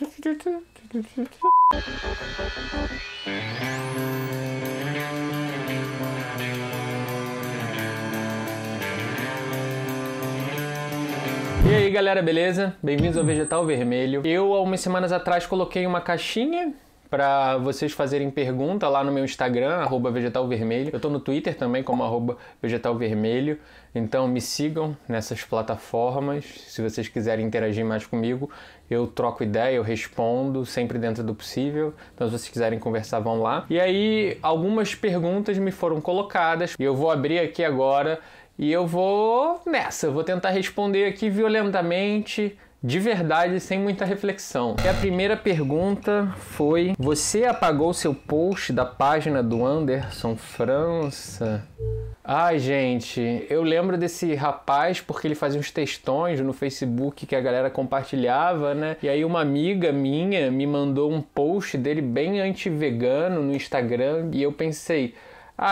E aí galera, beleza? Bem-vindos ao Vegetal Vermelho. Eu, há umas semanas atrás, coloquei uma caixinha para vocês fazerem pergunta lá no meu Instagram, @vegetalvermelho. Eu tô no Twitter também como @vegetalvermelho, então me sigam nessas plataformas. Se vocês quiserem interagir mais comigo, eu troco ideia, eu respondo, sempre dentro do possível. Então se vocês quiserem conversar, vão lá. E aí, algumas perguntas me foram colocadas e eu vou abrir aqui agora e eu vou nessa, eu vou tentar responder aqui violentamente, de verdade, sem muita reflexão. E a primeira pergunta foi: você apagou seu post da página do Anderson França? Ai, gente, eu lembro desse rapaz porque ele fazia uns textões no Facebook que a galera compartilhava, né? E aí uma amiga minha me mandou um post dele bem anti-vegano no Instagram e eu pensei,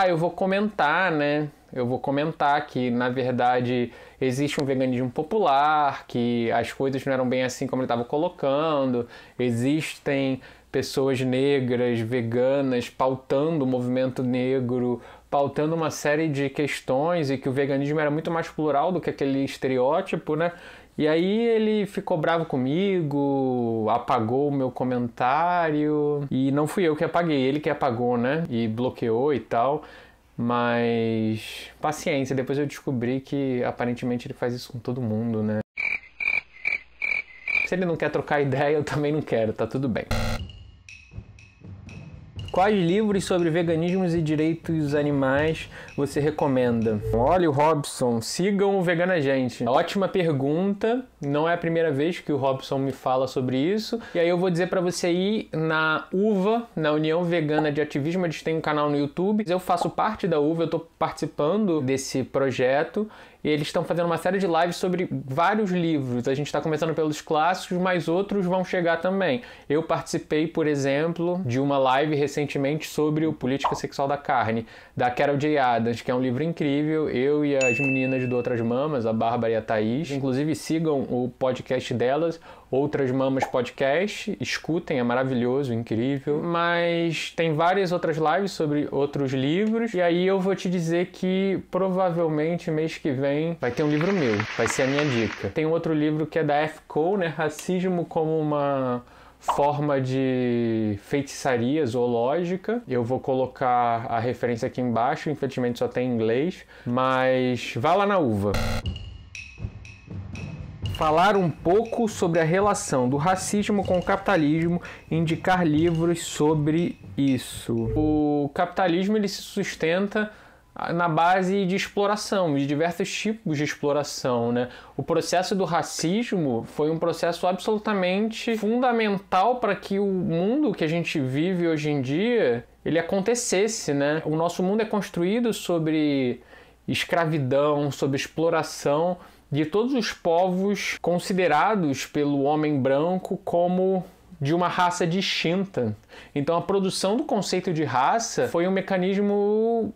eu vou comentar, né? Eu vou comentar que, na verdade, existe um veganismo popular, que as coisas não eram bem assim como ele estava colocando, existem pessoas negras, veganas, pautando o movimento negro, pautando uma série de questões e que o veganismo era muito mais plural do que aquele estereótipo, né? E aí ele ficou bravo comigo, apagou o meu comentário, e não fui eu que apaguei, ele que apagou, né? E bloqueou e tal. Mas paciência, depois eu descobri que aparentemente ele faz isso com todo mundo, né? Se ele não quer trocar ideia, eu também não quero, tá tudo bem. Quais livros sobre veganismos e direitos animais você recomenda? Olha o Robson, sigam o Vegana Gente. Ótima pergunta, não é a primeira vez que o Robson me fala sobre isso. E aí eu vou dizer para você ir na UVA, na União Vegana de Ativismo, eles têm um canal no YouTube. Eu faço parte da UVA, eu estou participando desse projeto. E eles estão fazendo uma série de lives sobre vários livros. A gente está começando pelos clássicos, mas outros vão chegar também. Eu participei, por exemplo, de uma live recentemente sobre o Política Sexual da Carne, da Carol J. Adams, que é um livro incrível. Eu e as meninas do Outras Mamas, a Bárbara e a Thaís. Inclusive sigam o podcast delas, Outras Mamas Podcast, escutem, é maravilhoso, incrível. Mas tem várias outras lives sobre outros livros. E aí eu vou te dizer que provavelmente mês que vem vai ter um livro meu, vai ser a minha dica. Tem um outro livro que é da F. Cole, né? Racismo como uma forma de feitiçaria zoológica. Eu vou colocar a referência aqui embaixo, infelizmente só tem em inglês, mas vá lá na UVA. Falar um pouco sobre a relação do racismo com o capitalismo e indicar livros sobre isso. O capitalismo ele se sustenta na base de exploração, de diversos tipos de exploração, né? O processo do racismo foi um processo absolutamente fundamental para que o mundo que a gente vive hoje em dia ele acontecesse, né? O nosso mundo é construído sobre escravidão, sobre exploração de todos os povos considerados pelo homem branco como de uma raça distinta. Então a produção do conceito de raça foi um mecanismo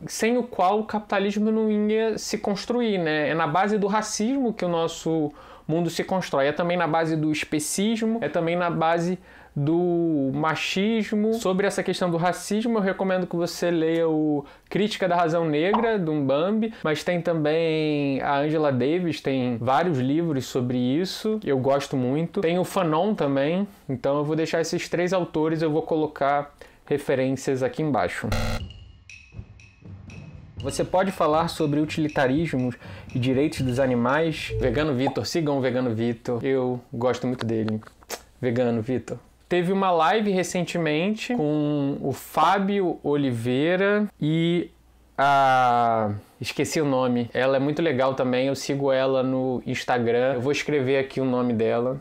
sem o qual o capitalismo não ia se construir, né? É na base do racismo que o nosso mundo se constrói. É também na base do especismo, é também na base do machismo. Sobre essa questão do racismo, eu recomendo que você leia o Crítica da Razão Negra, do Mbambe, mas tem também a Angela Davis, tem vários livros sobre isso, eu gosto muito. Tem o Fanon também, então eu vou deixar esses 3 autores, eu vou colocar referências aqui embaixo. Você pode falar sobre utilitarismo e direitos dos animais? Vegano Vitor, sigam o Vegano Vitor, eu gosto muito dele. Vegano Vitor. Teve uma live recentemente com o Fábio Oliveira e esqueci o nome. Ela é muito legal também, eu sigo ela no Instagram. Eu vou escrever aqui o nome dela.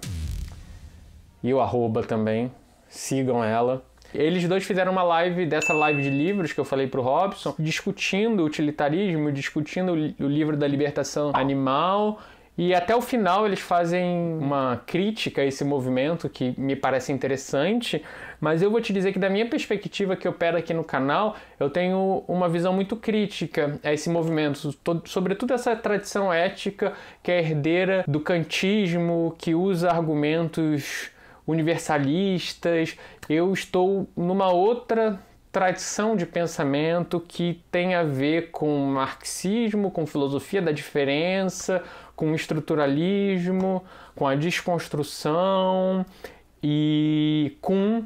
E o @ também. Sigam ela. Eles dois fizeram uma live, dessa live de livros que eu falei pro Robson, discutindo o utilitarismo, discutindo o livro da libertação animal E até o final eles fazem uma crítica a esse movimento que me parece interessante, mas eu vou te dizer que da minha perspectiva que opera aqui no canal, eu tenho uma visão muito crítica a esse movimento, sobretudo essa tradição ética que é herdeira do kantismo, que usa argumentos universalistas. Eu estou numa outra tradição de pensamento que tem a ver com marxismo, com filosofia da diferença, com estruturalismo, com a desconstrução e com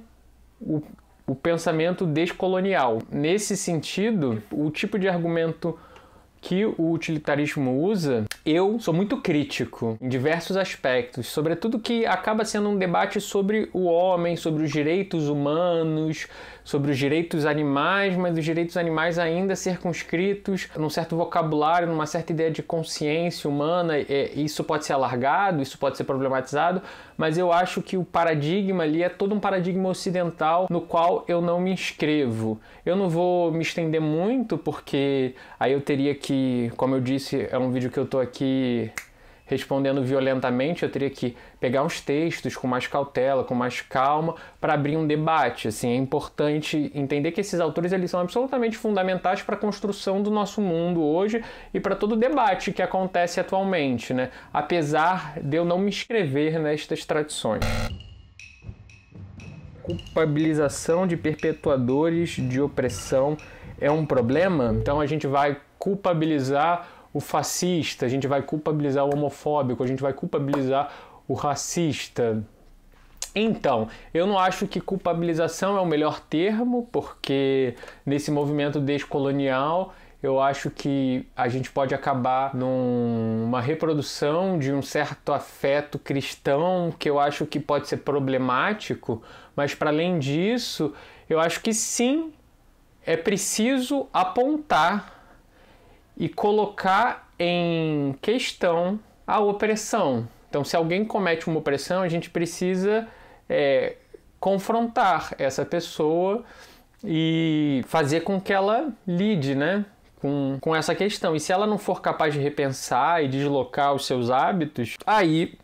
o pensamento descolonial. Nesse sentido, o tipo de argumento que o utilitarismo usa, eu sou muito crítico em diversos aspectos, sobretudo que acaba sendo um debate sobre o homem, sobre os direitos humanos, sobre os direitos animais, mas os direitos animais ainda circunscritos num certo vocabulário, numa certa ideia de consciência humana. Isso pode ser alargado, isso pode ser problematizado, mas eu acho que o paradigma ali é todo um paradigma ocidental no qual eu não me inscrevo. Eu não vou me estender muito, porque aí eu teria que, como eu disse, é um vídeo que eu tô aqui respondendo violentamente, eu teria que pegar uns textos com mais cautela, com mais calma, para abrir um debate. Assim, é importante entender que esses autores eles são absolutamente fundamentais para a construção do nosso mundo hoje e para todo o debate que acontece atualmente, né? Apesar de eu não me inscrever nestas tradições. Culpabilização de perpetuadores de opressão é um problema? Então a gente vai culpabilizar o fascista, a gente vai culpabilizar o homofóbico, a gente vai culpabilizar o racista. Então, eu não acho que culpabilização é o melhor termo, porque nesse movimento descolonial eu acho que a gente pode acabar numa reprodução de um certo afeto cristão que eu acho que pode ser problemático, mas para além disso, eu acho que sim, é preciso apontar e colocar em questão a opressão. Então, se alguém comete uma opressão, a gente precisa confrontar essa pessoa e fazer com que ela lide, né, com essa questão. E se ela não for capaz de repensar e deslocar os seus hábitos, aí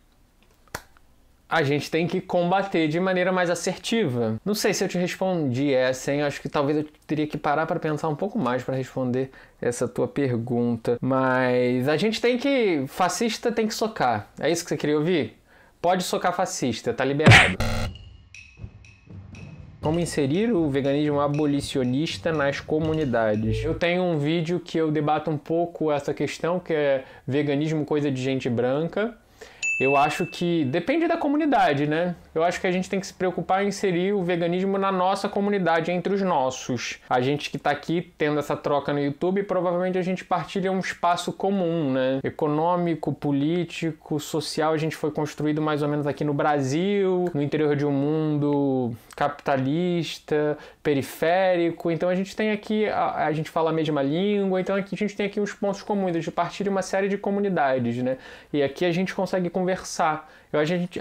a gente tem que combater de maneira mais assertiva. Não sei se eu te respondi essa, hein? Acho que talvez eu teria que parar para pensar um pouco mais para responder essa tua pergunta. Mas a gente tem que... Fascista tem que socar. É isso que você queria ouvir? Pode socar fascista, tá liberado. Como inserir o veganismo abolicionista nas comunidades? Eu tenho um vídeo que eu debato um pouco essa questão, que é veganismo coisa de gente branca. Eu acho que depende da comunidade, né? Eu acho que a gente tem que se preocupar em inserir o veganismo na nossa comunidade, entre os nossos. A gente que tá aqui tendo essa troca no YouTube, provavelmente a gente partilha um espaço comum, né? Econômico, político, social, a gente foi construído mais ou menos aqui no Brasil, no interior de um mundo capitalista, periférico. Então a gente tem aqui, a gente fala a mesma língua, então aqui a gente tem aqui uns pontos comuns, a gente partilha uma série de comunidades, né? E aqui a gente consegue conversar.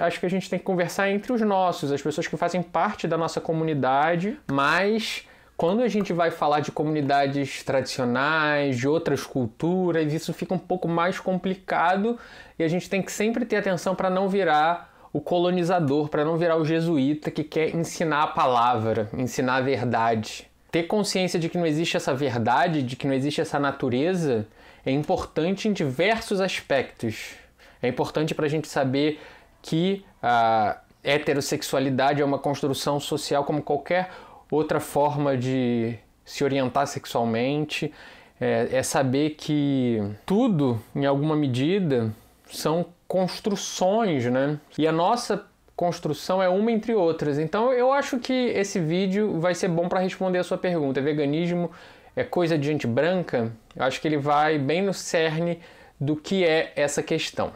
Acho que a gente tem que conversar entre os nossos, as pessoas que fazem parte da nossa comunidade, mas quando a gente vai falar de comunidades tradicionais, de outras culturas, isso fica um pouco mais complicado e a gente tem que sempre ter atenção para não virar o colonizador, para não virar o jesuíta que quer ensinar a palavra, ensinar a verdade. Ter consciência de que não existe essa verdade, de que não existe essa natureza, é importante em diversos aspectos. É importante para a gente saber que a heterossexualidade é uma construção social como qualquer outra forma de se orientar sexualmente. É saber que tudo, em alguma medida, são construções, né? E a nossa construção é uma entre outras. Então eu acho que esse vídeo vai ser bom para responder a sua pergunta. Veganismo é coisa de gente branca? Eu acho que ele vai bem no cerne do que é essa questão.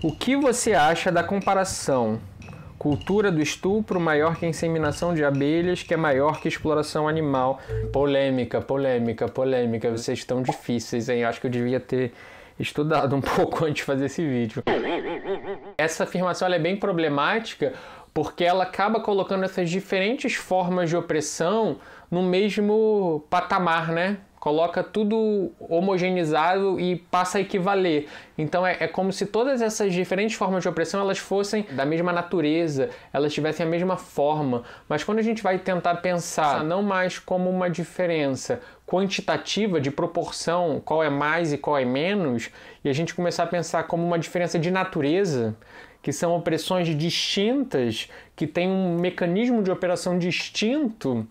O que você acha da comparação? Cultura do estupro maior que a inseminação de abelhas, que é maior que a exploração animal. Polêmica, polêmica, polêmica. Vocês estão difíceis, hein? Eu acho que eu devia ter estudado um pouco antes de fazer esse vídeo. Essa afirmação ela é bem problemática porque ela acaba colocando essas diferentes formas de opressão no mesmo patamar, né? coloca tudo homogeneizado e passa a equivaler. Então é como se todas essas diferentes formas de opressão elas fossem da mesma natureza, elas tivessem a mesma forma. Mas quando a gente vai tentar pensar não mais como uma diferença quantitativa de proporção, qual é mais e qual é menos, e a gente começar a pensar como uma diferença de natureza, que são opressões distintas, que têm um mecanismo de operação distinto,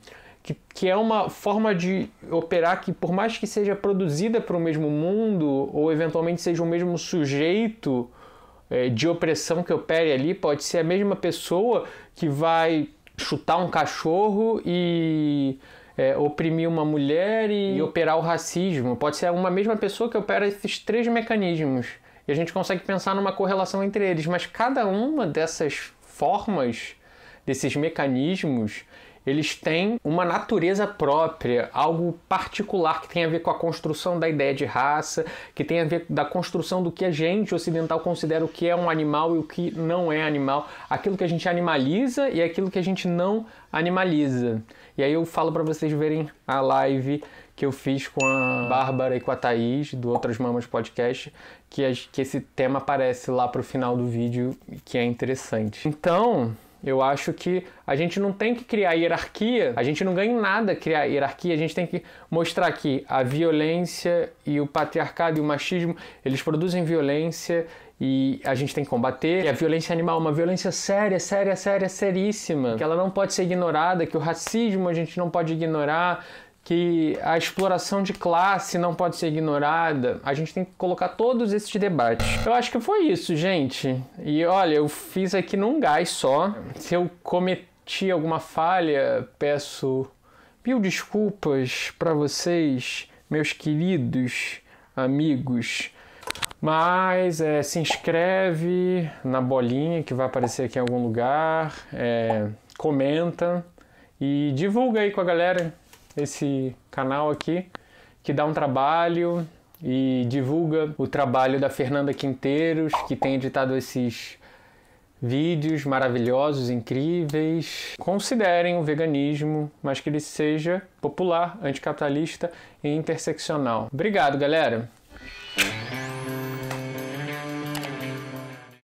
que é uma forma de operar que, por mais que seja produzida para o mesmo mundo, ou eventualmente seja o mesmo sujeito de opressão que opere ali, pode ser a mesma pessoa que vai chutar um cachorro e oprimir uma mulher e operar o racismo. Pode ser uma mesma pessoa que opera esses três mecanismos. E a gente consegue pensar numa correlação entre eles, mas cada uma dessas formas, desses mecanismos, eles têm uma natureza própria, algo particular que tem a ver com a construção da ideia de raça, que tem a ver da construção do que a gente ocidental considera o que é um animal e o que não é animal, aquilo que a gente animaliza e aquilo que a gente não animaliza. E aí eu falo para vocês verem a live que eu fiz com a Bárbara e com a Thaís, do Outras Mamas Podcast, que esse tema aparece lá pro final do vídeo, que é interessante. Então, eu acho que a gente não tem que criar hierarquia, a gente não ganha em nada criar hierarquia, a gente tem que mostrar que a violência e o patriarcado e o machismo, eles produzem violência e a gente tem que combater. E a violência animal é uma violência séria, seríssima, que ela não pode ser ignorada, que o racismo a gente não pode ignorar, que a exploração de classe não pode ser ignorada. A gente tem que colocar todos esses debates. Eu acho que foi isso, gente. E olha, eu fiz aqui num gás só. Se eu cometi alguma falha, peço mil desculpas para vocês, meus queridos amigos. Mas se inscreve na bolinha que vai aparecer aqui em algum lugar, comenta e divulga aí com a galera esse canal aqui, que dá um trabalho, e divulga o trabalho da Fernanda Quinteiros, que tem editado esses vídeos maravilhosos, incríveis. Considerem o veganismo, mas que ele seja popular, anticapitalista e interseccional. Obrigado, galera!